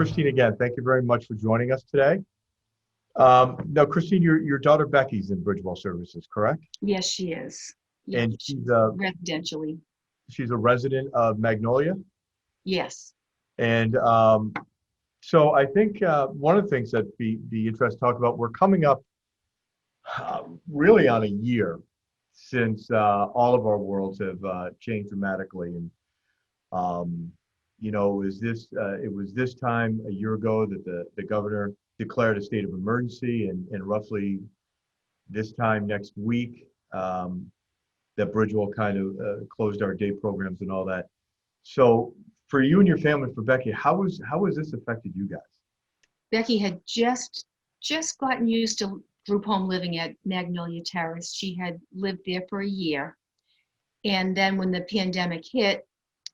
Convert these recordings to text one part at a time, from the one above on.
Christine, again, thank you very much for joining us today. Now, Christine, your daughter Becky's in Bridgewell Services, correct? Yes, she is. Yeah, And residentially. she's a resident of Magnolia. Yes. And so I think one of the things that be interesting to talk about, we're coming up really on a year since all of our worlds have changed dramatically. And it was this time a year ago that the governor declared a state of emergency, and roughly this time next week that Bridgewell kind of closed our day programs and all that. So for you and your family, for Becky, how has this affected you guys? Becky had just gotten used to group home living at Magnolia Terrace. She had lived there for a year. And then when the pandemic hit,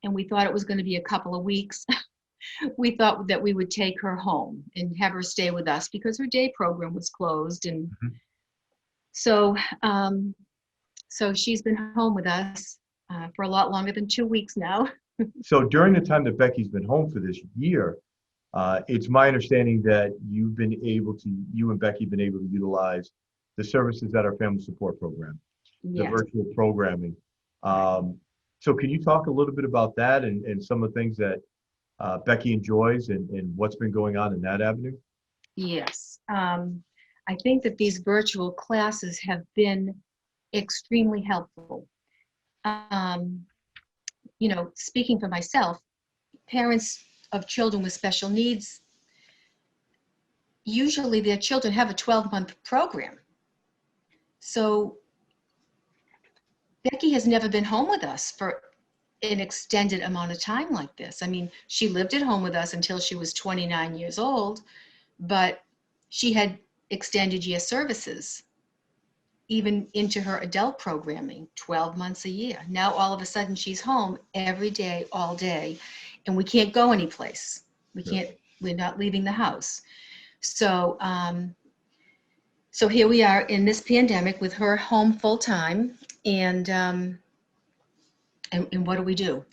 and we thought it was going to be a couple of weeks, we thought that we would take her home and have her stay with us because her day program was closed. And so she's been home with us for a lot longer than 2 weeks now. So during the time that Becky's been home for this year, it's my understanding that you and Becky have been able to utilize the services at our family support program, the virtual programming. So can you talk a little bit about that and some of the things that Becky enjoys and what's been going on in that avenue? Yes. I think that these virtual classes have been extremely helpful. Speaking for myself, parents of children with special needs, usually their children have a 12-month program. So Becky has never been home with us for an extended amount of time like this. I mean, she lived at home with us until she was 29 years old, but she had extended year services, even into her adult programming, 12 months a year. Now, all of a sudden, she's home every day, all day, and we can't go anyplace. We're not leaving the house. So, so here we are in this pandemic with her home full time, and what do we do?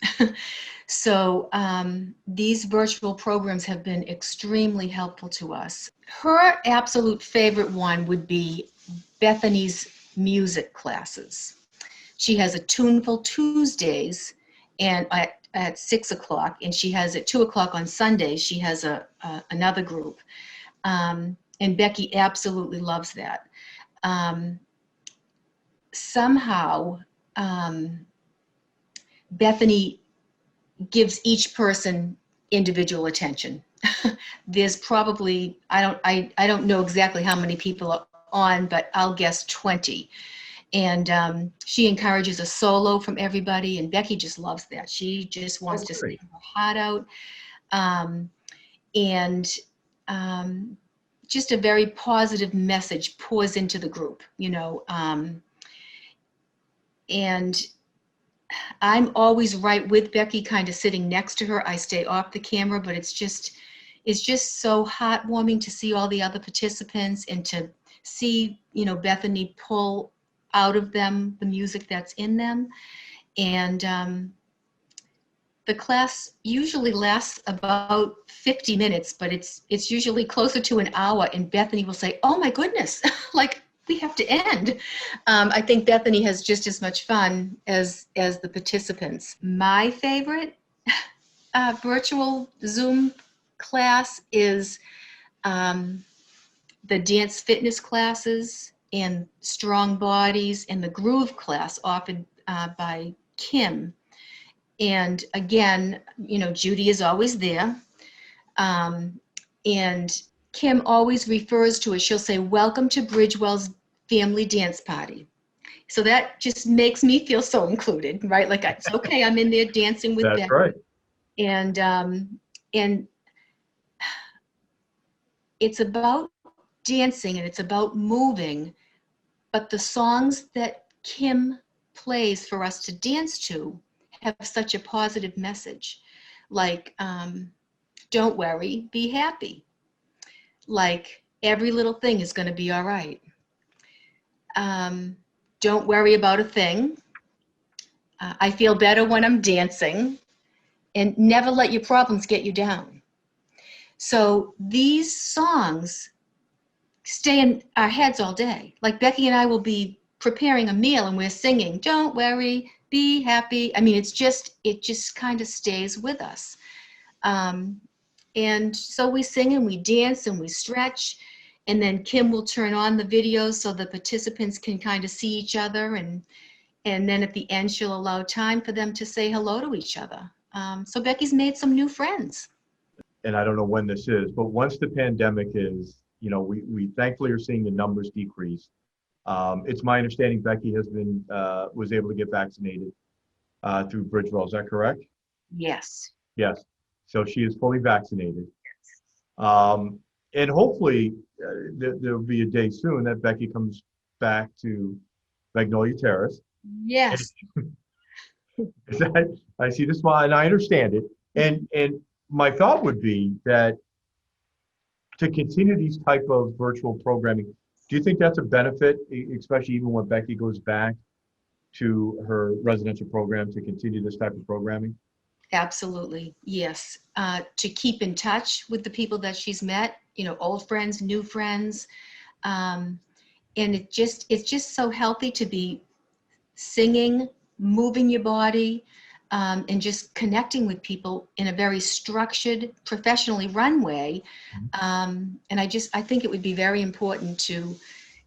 So these virtual programs have been extremely helpful to us. Her absolute favorite one would be Bethany's music classes. She has a Tuneful Tuesdays and at 6 o'clock, and she has at 2 o'clock on Sundays. She has another group, and Becky absolutely loves that. Somehow, Bethany gives each person individual attention. There's probably, I don't know exactly how many people are on, but I'll guess 20. And she encourages a solo from everybody, and Becky just loves that. She just wants to sing her heart out. Just a very positive message pours into the group, and I'm always right with Becky, kind of sitting next to her. I stay off the camera, but it's just so heartwarming to see all the other participants and to see, Bethany pull out of them the music that's in them. And the class usually lasts about 50 minutes, but it's usually closer to an hour. And Bethany will say, "Oh my goodness, like, we have to end." I think Bethany has just as much fun as the participants. My favorite virtual Zoom class is the dance fitness classes and strong bodies and the groove class offered by Kim. And again, Judy is always there. And Kim always refers to it. She'll say, "Welcome to Bridgewell's family dance party." So that just makes me feel so included, right? Like, it's okay, I'm in there dancing with That's Becky. right. And it's about dancing and it's about moving, but the songs that Kim plays for us to dance to have such a positive message. Like, "Don't worry, be happy." Like, "Every little thing is going to be all right." "Don't worry about a thing." "I feel better when I'm dancing." And "Never let your problems get you down." So these songs stay in our heads all day. Like Becky and I will be preparing a meal and we're singing, "Don't worry, be happy." I mean, it just kind of stays with us. Um, and so we sing and we dance and we stretch. And then Kim will turn on the videos so the participants can kind of see each other. And then at the end, she'll allow time for them to say hello to each other. So Becky's made some new friends. And I don't know when this is, but once the pandemic is, we thankfully are seeing the numbers decrease. It's my understanding Becky was able to get vaccinated through Bridgewell. Is that correct? Yes. Yes. So she is fully vaccinated. Um, and hopefully there'll be a day soon that Becky comes back to Magnolia Terrace. Yes. I see the smile and I understand it. And my thought would be that to continue these type of virtual programming, do you think that's a benefit, especially even when Becky goes back to her residential program to continue this type of programming? Absolutely, yes. To keep in touch with the people that she's met, old friends, new friends. Um, and it's just so healthy to be singing, moving your body, and just connecting with people in a very structured, professionally run way. And I think it would be very important to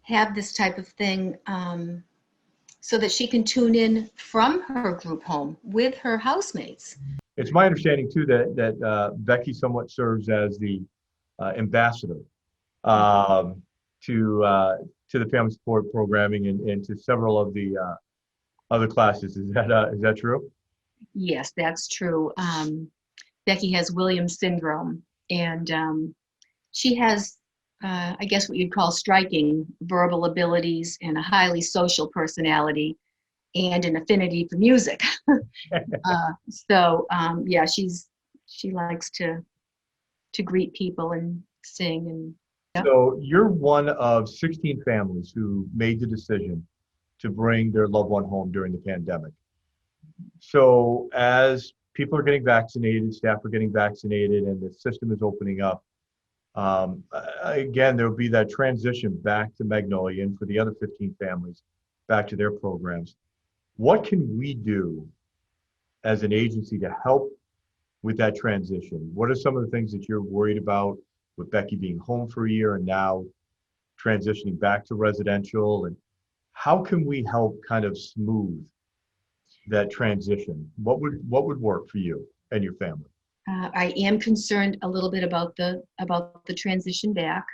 have this type of thing so that she can tune in from her group home with her housemates. It's my understanding too that Becky somewhat serves as the ambassador um, to the family support programming and to several of the other classes. Is that true? Yes, that's true. Becky has Williams syndrome, and she has, I guess, what you'd call striking verbal abilities and a highly social personality and an affinity for music. Yeah, she likes to greet people and sing and. Yep. So you're one of 16 families who made the decision to bring their loved one home during the pandemic. So as people are getting vaccinated, staff are getting vaccinated, and the system is opening up, again, there will be that transition back to Magnolia and for the other 15 families back to their programs. What can we do as an agency to help with that transition? What are some of the things that you're worried about with Becky being home for a year and now transitioning back to residential? And how can we help kind of smooth that transition? What would work for you and your family? I am concerned a little bit about the transition back.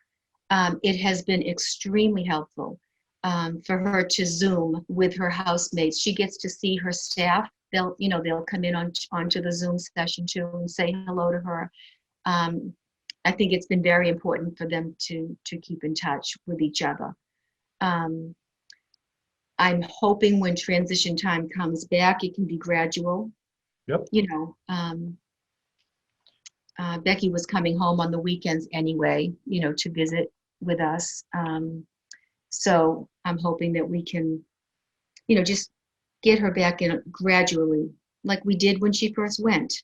It has been extremely helpful for her to Zoom with her housemates. She gets to see her staff. They'll come in onto the Zoom session too and say hello to her. I think it's been very important for them to keep in touch with each other. I'm hoping when transition time comes back, it can be gradual. Yep. Becky was coming home on the weekends anyway, to visit with us. So I'm hoping that we can, just get her back in gradually, like we did when she first went,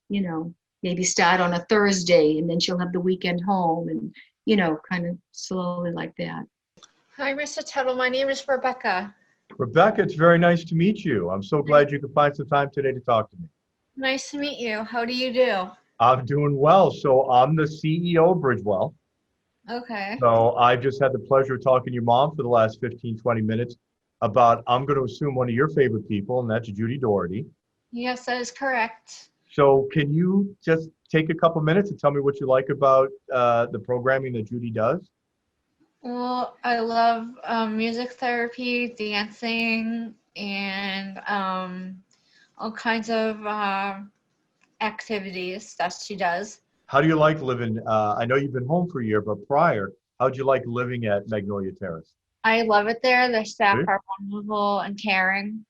maybe start on a Thursday and then she'll have the weekend home and, kind of slowly like that. Hi, Mr. Tuttle. My name is Rebecca. Rebecca, it's very nice to meet you. I'm so glad you could find some time today to talk to me. Nice to meet you. How do you do? I'm doing well. So I'm the CEO of Bridgewell. Okay. So I just had the pleasure of talking to your mom for the last 15, 20 minutes about, I'm going to assume, one of your favorite people, and that's Judy Doherty. Yes, that is correct. So can you just take a couple minutes and tell me what you like about the programming that Judy does? Well, I love music therapy, dancing, and all kinds of activities that she does. How do you like living? I know you've been home for a year, but prior, how'd you like living at Magnolia Terrace? I love it there. The staff Good. are wonderful and caring.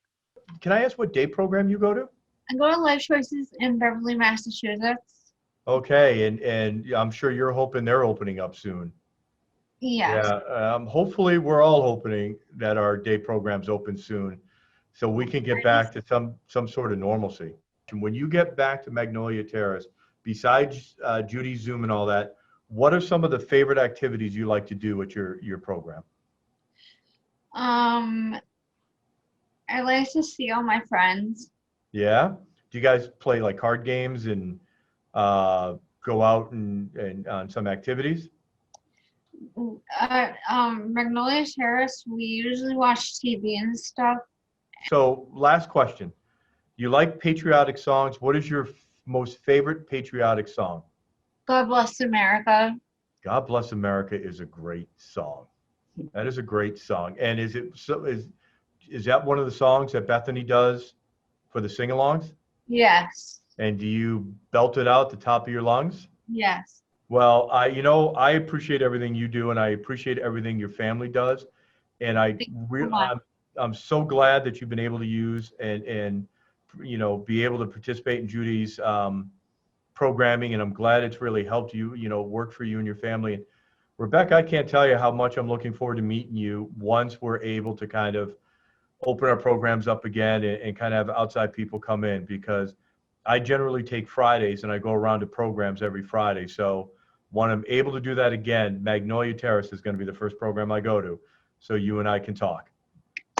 Can I ask what day program you go to? I go to Life Choices in Beverly, Massachusetts. Okay, and I'm sure you're hoping they're opening up soon. Yes. Yeah, hopefully we're all hoping that our day programs open soon so we can get back to some sort of normalcy. And when you get back to Magnolia Terrace, besides Judy's Zoom and all that, What are some of the favorite activities you like to do at your program? I like to see all my friends. Yeah? Do you guys play like card games and go out and on some activities? At Magnolia Terrace, we usually watch TV and stuff. So last question. You like patriotic songs. What is your most favorite patriotic song? God Bless America. God Bless America is a great song. That is a great song. And is that one of the songs that Bethany does for the sing-alongs? Yes. And do you belt it out the top of your lungs? Yes. Well, I appreciate everything you do, and I appreciate everything your family does. And Thank you so much. I'm so glad that you've been able to use and be able to participate in Judy's programming, and I'm glad it's really helped you, work for you and your family. And Rebecca, I can't tell you how much I'm looking forward to meeting you once we're able to kind of open our programs up again and kind of have outside people come in, because I generally take Fridays and I go around to programs every Friday. So when I'm able to do that again, Magnolia Terrace is going to be the first program I go to, so you and I can talk.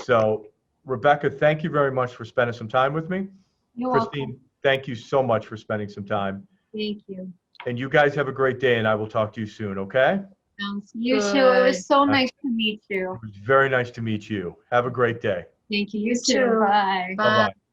So Rebecca, thank you very much for spending some time with me. You're Christine, welcome. thank you so much for spending some time. Thank you. And you guys have a great day, and I will talk to you soon, okay? Sounds You too. It good. was so nice to meet you. It was very nice to meet you. Have a great day. Thank you. You too. Bye. Bye. Bye-bye.